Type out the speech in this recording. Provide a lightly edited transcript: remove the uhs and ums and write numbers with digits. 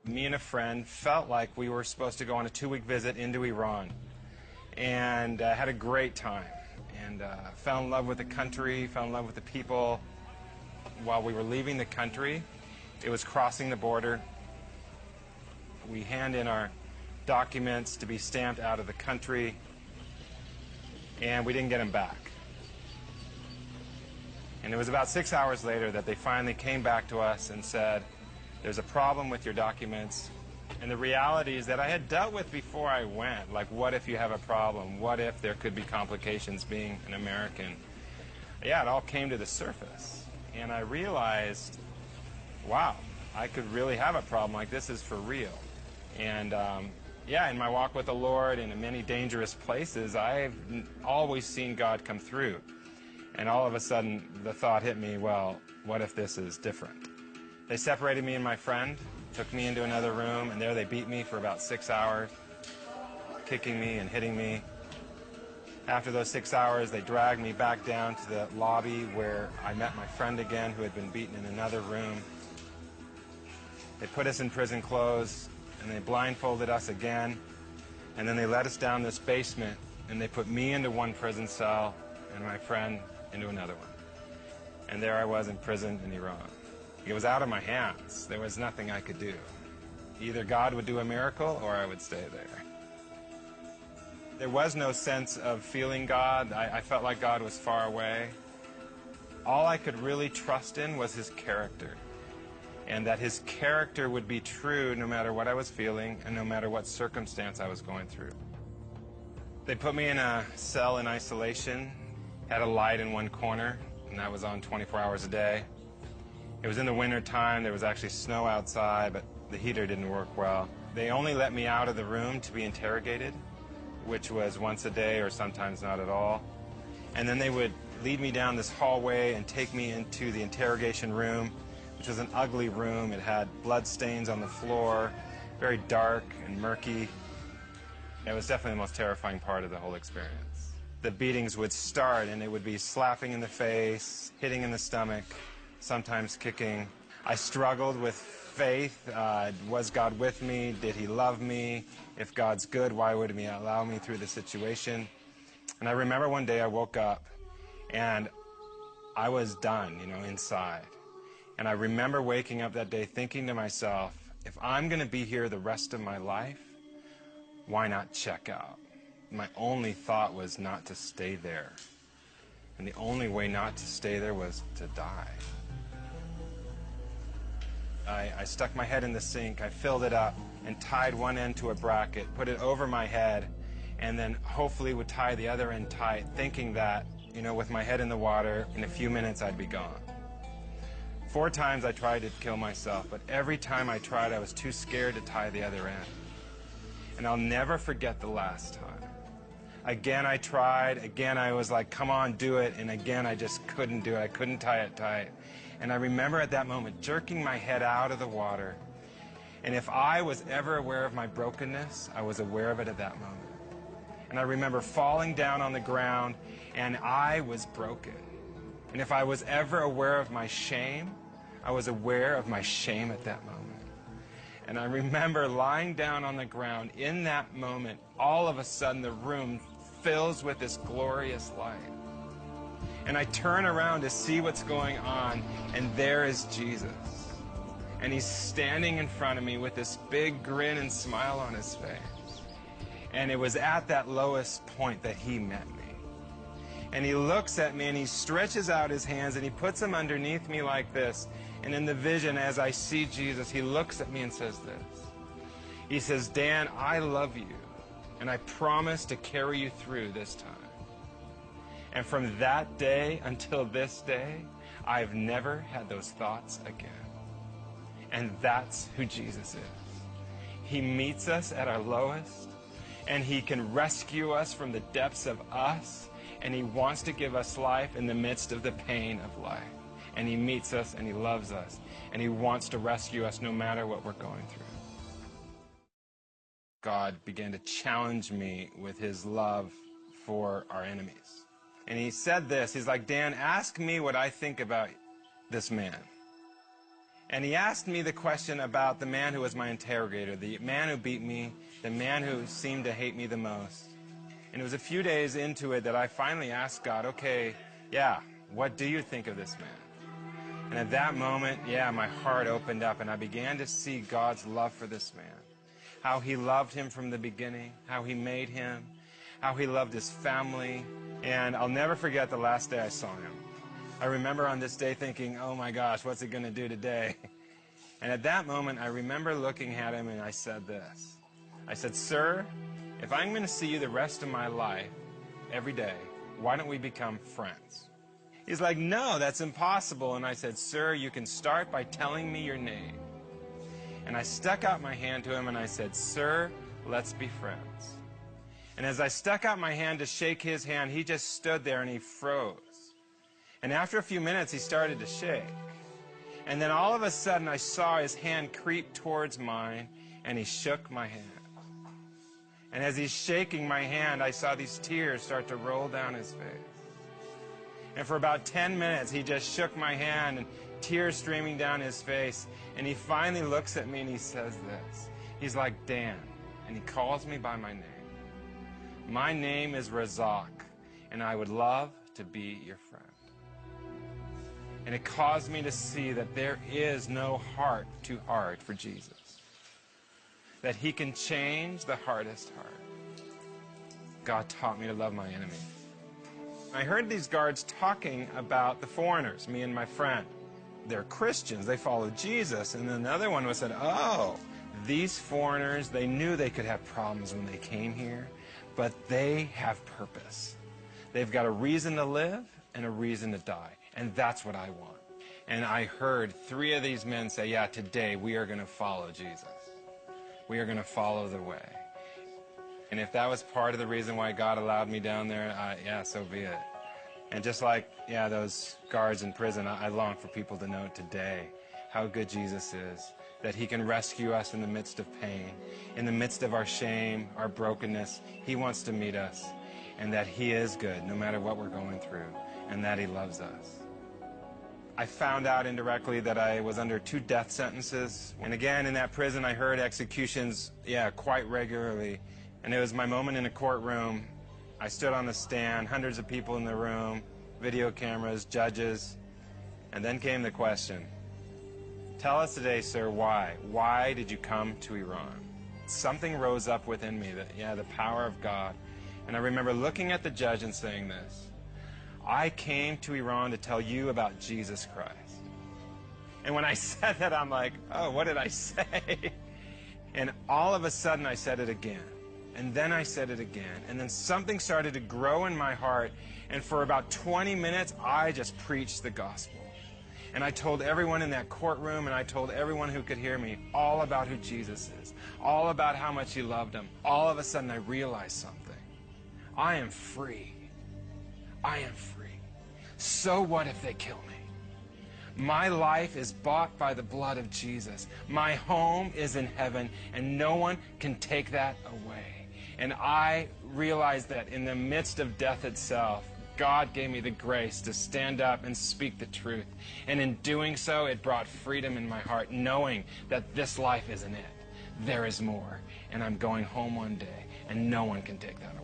Me and a friend felt like we were supposed to go on a 2-week visit into Iran, and had a great time, and fell in love with the country, fell in love with the people. While we were leaving the country, it was crossing the border. We hand in our documents to be stamped out of the country, and we didn't get them back. And it was about 6 hours later that they finally came back to us and said, there's a problem with your documents. And the reality is that I had dealt with before I went, like, what if you have a problem? What if there could be complications being an American? Yeah, it all came to the surface. And I realized, wow, I could really have a problem like this is for real. And yeah, in my walk with the Lord and in many dangerous places, I've always seen God come through. And all of a sudden, the thought hit me, well, what if this is different? They separated me and my friend, took me into another room, and there they beat me for about 6 hours, kicking me and hitting me. After those 6 hours, they dragged me back down to the lobby where I met my friend again, who had been beaten in another room. They put us in prison clothes, and they blindfolded us again, and then they led us down this basement, and they put me into one prison cell and my friend into another one. And there I was in prison in Iran. It was out of my hands. There was nothing I could do. Either God would do a miracle or I would stay there. There was no sense of feeling God. I felt like God was far away. All I could really trust in was His character, and that His character would be true no matter what I was feeling and no matter what circumstance I was going through. They put me in a cell in isolation, had a light in one corner, and that was on 24 hours a day. It was in the winter time. There was actually snow outside, but the heater didn't work well. They only let me out of the room to be interrogated, which was once a day or sometimes not at all. And then they would lead me down this hallway and take me into the interrogation room, which was an ugly room. It had blood stains on the floor, very dark and murky. It was definitely the most terrifying part of the whole experience. The beatings would start, and it would be slapping in the face, hitting in the stomach, sometimes kicking. I struggled with faith. Was God with me? Did He love me? If God's good, why would He allow me through the situation? And I remember one day I woke up, and I was done, inside. And I remember waking up that day thinking to myself, if I'm going to be here the rest of my life, why not check out? My only thought was not to stay there. And the only way not to stay there was to die. I stuck my head in the sink, I filled it up, and tied one end to a bracket, put it over my head, and then hopefully would tie the other end tight, thinking that, with my head in the water, in a few minutes I'd be gone. 4 times I tried to kill myself, but every time I tried, I was too scared to tie the other end. And I'll never forget the last time. Again I tried, again I was like, come on, do it, and again I just couldn't do it. I couldn't tie it tight. And I remember at that moment jerking my head out of the water. And if I was ever aware of my brokenness, I was aware of it at that moment. And I remember falling down on the ground, and I was broken. And if I was ever aware of my shame, I was aware of my shame at that moment. And I remember lying down on the ground. In that moment, all of a sudden, the room fills with this glorious light. And I turn around to see what's going on, and there is Jesus. And He's standing in front of me with this big grin and smile on His face. And it was at that lowest point that He met me. And He looks at me, and He stretches out His hands, and He puts them underneath me like this. And in the vision, as I see Jesus, He looks at me and says this. He says, Dan, I love you, and I promise to carry you through this time. And from that day until this day, I've never had those thoughts again. And that's who Jesus is. He meets us at our lowest, and He can rescue us from the depths of us, and He wants to give us life in the midst of the pain of life. And He meets us, and He loves us, and He wants to rescue us no matter what we're going through. God began to challenge me with His love for our enemies. And He said this, He's like, Dan, ask me what I think about this man. And he asked me the question about the man who was my interrogator, the man who beat me, the man who seemed to hate me the most. And it was a few days into it that I finally asked God, okay, yeah, what do you think of this man? And at that moment, yeah, my heart opened up and I began to see God's love for this man. How he loved him from the beginning, how he made him, how he loved his family. And I'll never forget the last day I saw him. I remember on this day thinking, oh my gosh, what's he going to do today? And at that moment, I remember looking at him and I said this. I said, sir, if I'm going to see you the rest of my life, every day, why don't we become friends? He's like, no, that's impossible. And I said, sir, you can start by telling me your name. And I stuck out my hand to him and I said, sir, let's be friends. And as I stuck out my hand to shake his hand, he just stood there and he froze. And after a few minutes, he started to shake. And then all of a sudden, I saw his hand creep towards mine, and he shook my hand. And as he's shaking my hand, I saw these tears start to roll down his face. And for about 10 minutes, he just shook my hand, and tears streaming down his face. And he finally looks at me, and he says this. He's like, Dan, and he calls me by my name. My name is Razak, and I would love to be your friend. And it caused me to see that there is no heart too hard for Jesus. That he can change the hardest heart. God taught me to love my enemy. I heard these guards talking about the foreigners, me and my friend. They're Christians, they follow Jesus. And then another one was said, oh, these foreigners, they knew they could have problems when they came here, but they have purpose. They've got a reason to live and a reason to die. And that's what I want. And I heard 3 of these men say, yeah, today we are going to follow Jesus. We are going to follow the way. And if that was part of the reason why God allowed me down there, yeah, so be it. And just like, yeah, those guards in prison, I long for people to know today how good Jesus is, that he can rescue us in the midst of pain, in the midst of our shame, our brokenness. He wants to meet us, and that he is good no matter what we're going through, and that he loves us. I found out indirectly that I was under 2 death sentences. And again, in that prison, I heard executions, yeah, quite regularly. And it was my moment in a courtroom. I stood on the stand, hundreds of people in the room, video cameras, judges. And then came the question, tell us today, sir, why? Why did you come to Iran? Something rose up within me, that, yeah, the power of God. And I remember looking at the judge and saying this, I came to Iran to tell you about Jesus Christ. And when I said that, I'm like, oh, what did I say? And all of a sudden, I said it again. And then I said it again. And then something started to grow in my heart. And for about 20 minutes, I just preached the gospel. And I told everyone in that courtroom, and I told everyone who could hear me, all about who Jesus is, all about how much he loved them. All of a sudden, I realized something. I am free. I am free. So what if they kill me? My life is bought by the blood of Jesus. My home is in heaven, and no one can take that away. And I realized that in the midst of death itself, God gave me the grace to stand up and speak the truth. And in doing so, it brought freedom in my heart, knowing that this life isn't it. There is more. And I'm going home one day, and no one can take that away.